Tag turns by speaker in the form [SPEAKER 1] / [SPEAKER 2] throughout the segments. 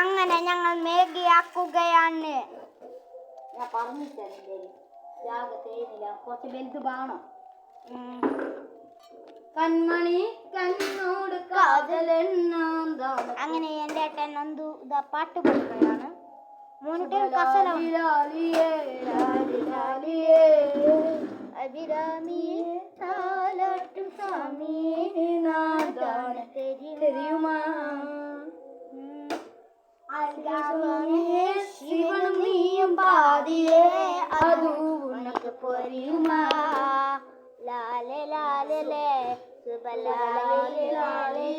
[SPEAKER 1] അങ്ങനെ ഞങ്ങൾ മാഗി ആക്കുകയാണ്.
[SPEAKER 2] ഞാൻ പറഞ്ഞിട്ടില്ല കുറച്ച് വലുത് വേണം. കൺമണി കണ്ണോട് കാതലെന്നാന്താണ്.
[SPEAKER 1] അങ്ങനെ എൻ്റെ ഏട്ടൻ നന്ദു ഇതാ പാട്ട് പാടുകയാണ്. അഭിരാമിയെ താലാട്ടും സ്വാമിയെ നാദാണ് തെരിയുമാ ശിവനും നീയും പാതിയേ അതു ഉനക്ക് പൊരിയുമാ ലാലെ ലാലെ ലേ സുബലാലെ ലാലെ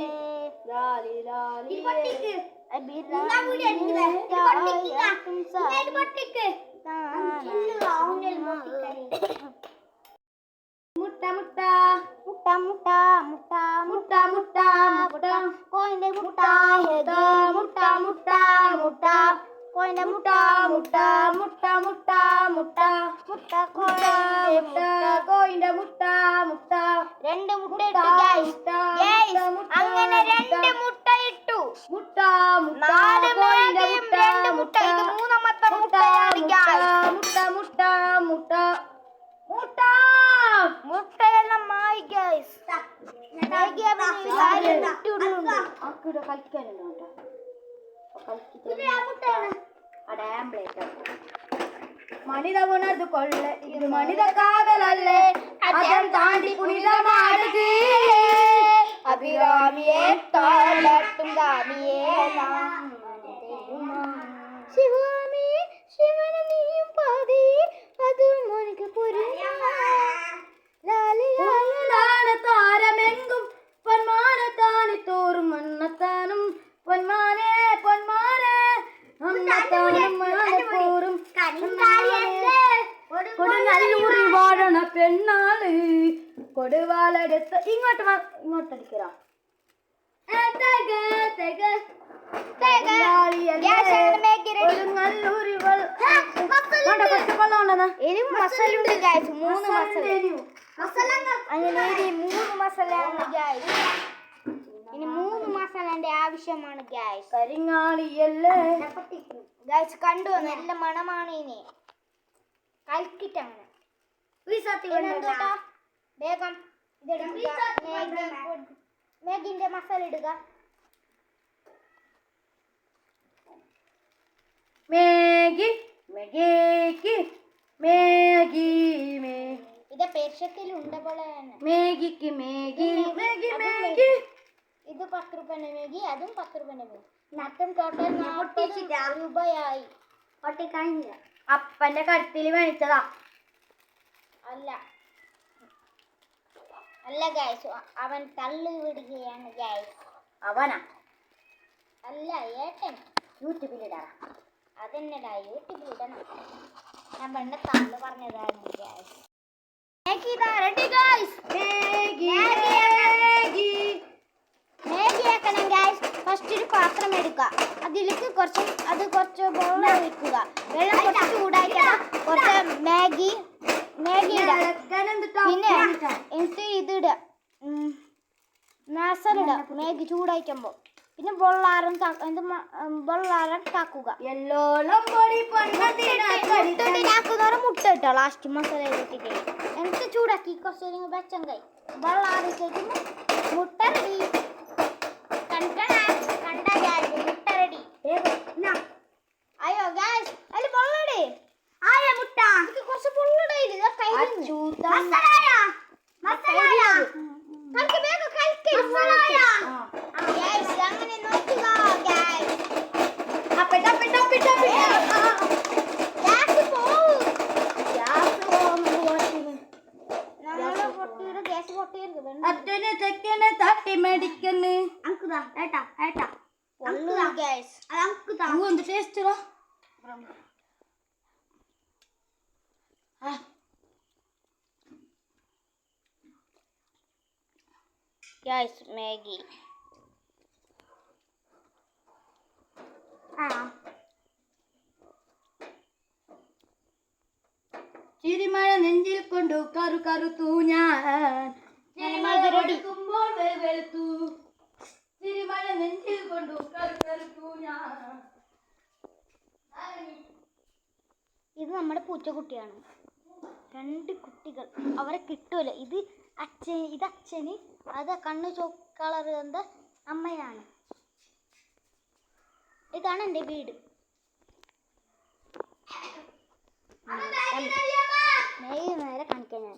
[SPEAKER 1] ലാലെ ലാലെ മുട്ട മുട്ട മുട്ട മുട്ട മുട്ട മുട്ട മുട്ട മുട്ട കോയിന്റെ മുട്ട മുട്ട മുട്ട മുട്ട കോയിന്റെ മുട്ട മുട്ട മുട്ട മുട്ട മുട്ട മുട്ട കോയിന്റെ മുട്ട മുട്ട രണ്ട് മുട്ട ഇട്ടു ഗൈസ്. അങ്ങനെ രണ്ട് മുട്ട ഇട്ടു. മുട്ട നാല് മാഗിയും രണ്ട് മുട്ട. ഇത് മൂന്നാമത്തെ മുട്ടയാണ് ഗൈസ്. മുട്ട മുട്ട മുട്ട മുട്ട മുട്ടയെല്ലാം മായി ഗൈസ്. മാഗി മണിത ഉണർന്നു കൊള്ള ഇത് മണിത കാതലല്ലേ അതം താണ്ടി പുനിതമാനത് അഭിരാമിയെ താളട്ടും ഗാമിയെ ശിവാമിയെ ശിവന നീയും പാതി അതും മോനിക്ക് താരമെങ്കും പൊന്മാനത്താനി തോറും മണ്ണത്താനും പൊന്മാനെ പൊന്മാനെ കൊടുങ്ങല്ലൂരി വാഴണ പെണ്ണാള് കൊടുവാളെടുത്ത് ഇങ്ങോട്ടടിക്കറാ ഇനി 3 മസാലന്റെ ആവശ്യമാണ് ഗൈസ്.
[SPEAKER 2] കരിങ്ങാളിയല്ലേ
[SPEAKER 1] ഗൈസ് കണ്ടു നല്ല മണമാണ്. ഇനി കൽക്കിട്ടങ്ങനെ വേഗം മാഗിന്റെ മസാല ഇടുക.
[SPEAKER 2] മാഗി മാഗിക്ക് മാഗി
[SPEAKER 1] ഇത് പേർഷ്യത്തിൽ ഉണ്ട പോലെ തന്നെ.
[SPEAKER 2] മാഗിക്ക് മാഗി മാഗി മാഗി
[SPEAKER 1] ഇത് 10 രൂപന്റെ മാഗി അതും 10 രൂപന്റെ മാഗി. മൊത്തം ടോട്ടൽ 40 രൂപയായി.
[SPEAKER 2] ഒട്ടിക്കഴിഞ്ഞ അപ്പന്റെ കഴുത്തിൽ മേടിച്ചതാ.
[SPEAKER 1] അല്ല അല്ല ഗൈസ് അവൻ തള്ളു വിടുകയാണ് ഗൈസ്.
[SPEAKER 2] അവനാ
[SPEAKER 1] അല്ല ഏട്ടൻ
[SPEAKER 2] യൂട്യൂബിലിടാ.
[SPEAKER 1] അതെന്നടാ യൂട്യൂബിലിടണം. ഞാൻ പണ്ട് തള്ളു പറഞ്ഞതാണ് guys. Maggi ready guys. Maggi ആക്കണം ഗൈസ്. ഫസ്റ്റ് ഒരു പാത്രം എടുക്കുക. അതിലേക്ക് കുറച്ച് വെള്ളം ഒഴിക്കുക. വെള്ളം കുറച്ച് ചൂടായിട്ട് കുറച്ച് മാഗി ഇടുക. പിന്നെ എന്നിട്ട് ഇതിടുക മസാല മാഗി ചൂടായിക്കുമ്പോൾ. പിന്നെ വെള്ളാരം താക്കുക. മുട്ട ഇട്ടോ ലാസ്റ്റ് മസാല ഇട്ടിട്ട് എന്നിട്ട് ചൂടാക്കി കുറച്ച് നേരം വെച്ചാൽ കൈ വെള്ളാറി കഴിക്കുമ്പോൾ മുട്ട റെഡി. മുട്ട റെഡി. അയ്യോ ഗൈസ് അതിൽ വെള്ളടേ ആയ മുട്ട കുറച്ച് വെള്ളടയില് അങ്ങനെ നോക്കുക
[SPEAKER 2] തട്ടി മേടിക്കുന്നു. ടേസ്റ്റ്
[SPEAKER 1] മാഗി
[SPEAKER 2] ചിരിമഴ നെഞ്ചിൽ കൊണ്ടു കറുത്തു ഞാൻ വെളുത്തു. ചിരിമഴ നെഞ്ചിൽ കൊണ്ടു കറുത്തു ഞാൻ
[SPEAKER 1] ഇത് നമ്മുടെ പൂച്ചക്കുട്ടിയാണ്. രണ്ട് കുട്ടികൾ അവരെ കിട്ടൂല. ഇത് അച്ഛന്, അത് കണ്ണ് കളർ എന്താ അമ്മയാണ്. ഇതാണ് എൻ്റെ വീട്. നേരെ കാണിക്കാൻ ഞാൻ